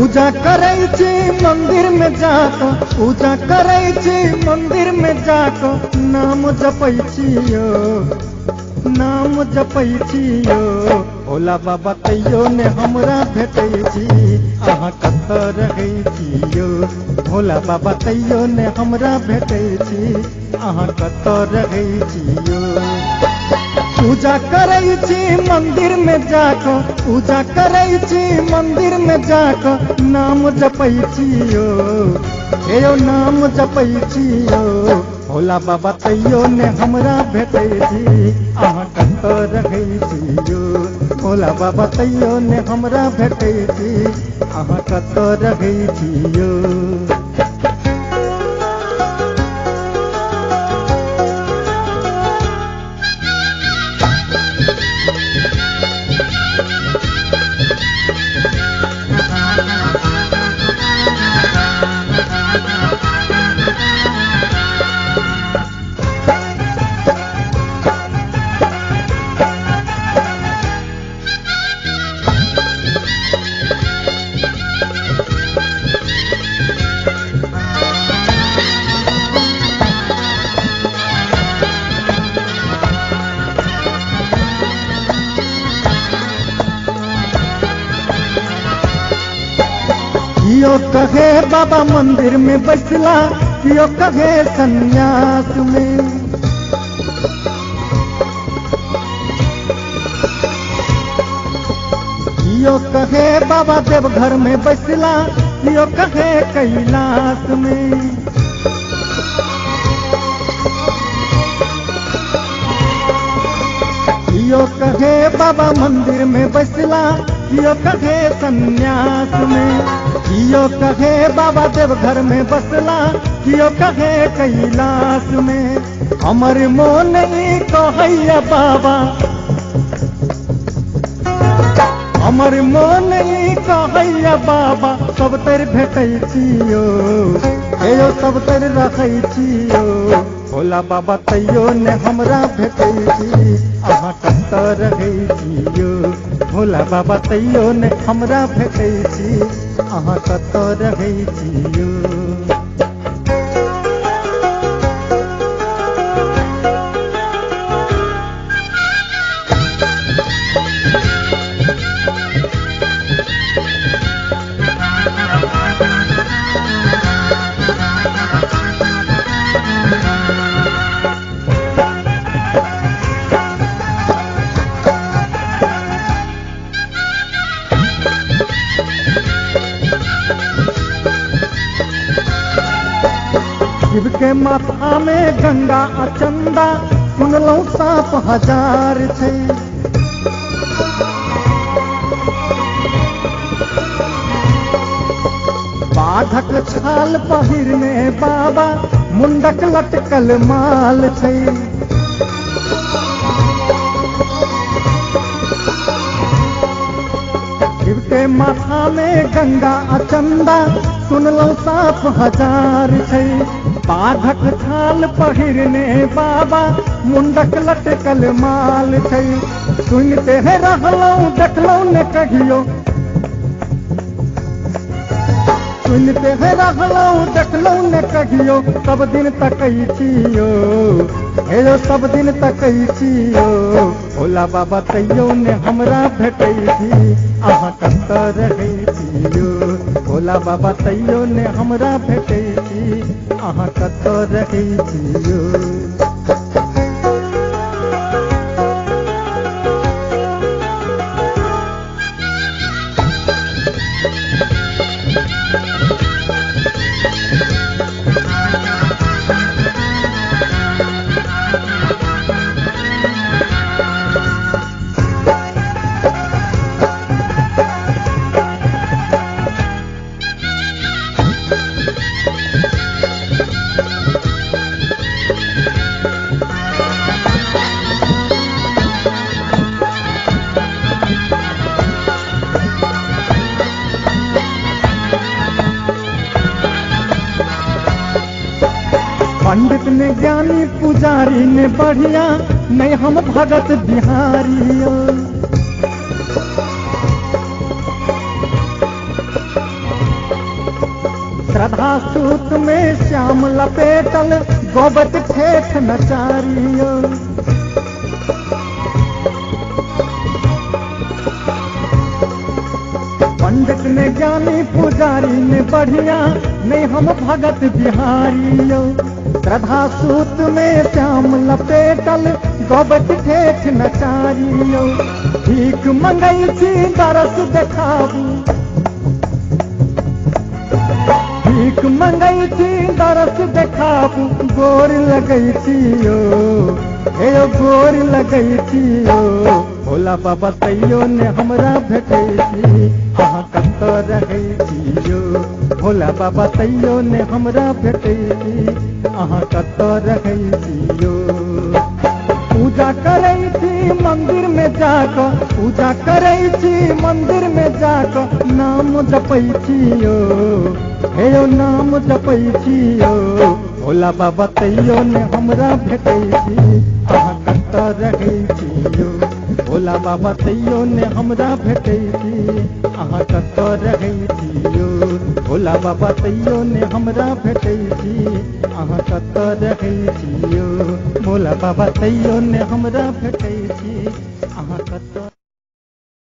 पूजा करै छी मंदिर में जाको, पूजा करै छी मंदिर में जाको, नाम जपै छियो, नाम जपै छियो। भोला बाबा तैयो ने हमरा भेटै छी, अहाँ कतऽ रहै छियो। भोला बाबा तैयो ने हमरा भेटै छी, अहाँ कतऽ रहै छियो। पूजा करै छी मंदिर में जाको, पूजा करै छी मंदिर में जाको, नाम जपै छियो, हे यौ नाम जपै छियो। भोला बाबा तैयो ने हमरा भेटै छी, अहाँ कतऽ रहै छियो। भोला बाबा तैयो ने हमरा भेटै छी, अहाँ कतऽ रहै छियो। कियो कहे बाबा मंदिर में बैसला, कियो कहे सन्यास में। कियो कहे बाबा देवघर में बैसला, कियो कहे कैलाश में। कियो कहे बाबा मंदिर में बैसला, कियो कहे सन्यास में। कियो कहे बाबा देवघर में बसला, कियो कहे कैलाश में। हमर मोन ई कहैया बाबा, हमर मोन ई कहैया बाबा, सब तर भेटै छियो, हे यौ सब तर रखै छियो। भोला बाबा तैयो ने हमरा भेटै छी, अहाँ कतऽ रहै छियो। भोला बाबा तैयो ने हमरा भेटै छी, अहाँ कतऽ रहै छियो। शिव के माथा में गंगा अचंदा, सुनलौं साप हजार छै। बाघक छाल पहिरने बाबा, मुंडक लटकल माल छै। शिव के माथा में गंगा अचंदा, सुनलौं साप हजार छै। बाघक छाल पहिरने बाबा, मुंडक लटकल माल छै। सुनते हैं रहलौं देखलौं ने कहियो, सुनते हैं रहलौं देखलौं ने कहियो, सब दिन तकै छियो, हे यौ सब दिन तकै छियो। भोला बाबा तैयो ने हमरा भेटै छी, अहाँ कतऽ रहै छियो। भोला बाबा तैयो ने हमरा भेटै छी, अहाँ कतऽ रहै छियो। पंडित ने ज्ञानी पुजारी ने बढ़िया, नहीं हम भगत बिहारिया। श्रद्धा सूत में श्याम लपेटल गोबत ठेठ नचारियो। पंडित ने ज्ञानी पुजारी ने बढ़िया नहीं हम भगत बिहारियो। श्रद्धा सूत में श्याम लपेटल गोबत ठेठ नचारियो। भीख मंगई छी दरस देखाबू, भीख मंगई छी दरस देखाबू, गोर लगई छियो हे गोर लगई छियो। भोला बाबा तैयो ने हमरा भेटै छी, अहाँ कतऽ रहै छियो। भोला बाबा तैयो ने हमरा भेटै छी, अहाँ कतऽ रहै छियो। पूजा करै छी मंदिर में जाकर, पूजा करै छी मंदिर में जाकर, नाम जपै छियो हे नाम जपै छियो। भोला बाबा तैयो ने हमरा भेटै छी, अहाँ कतऽ रहै छियो। भोला बाबा तैयो ने हमरा भेटै छी, अहाँ कतऽ रहै छियो। भोला बाबा तैयो ने हमरा भेटै छी, अहाँ कतऽ रहै छियो। भोला बाबा तैयो ने हमरा भेटै छी।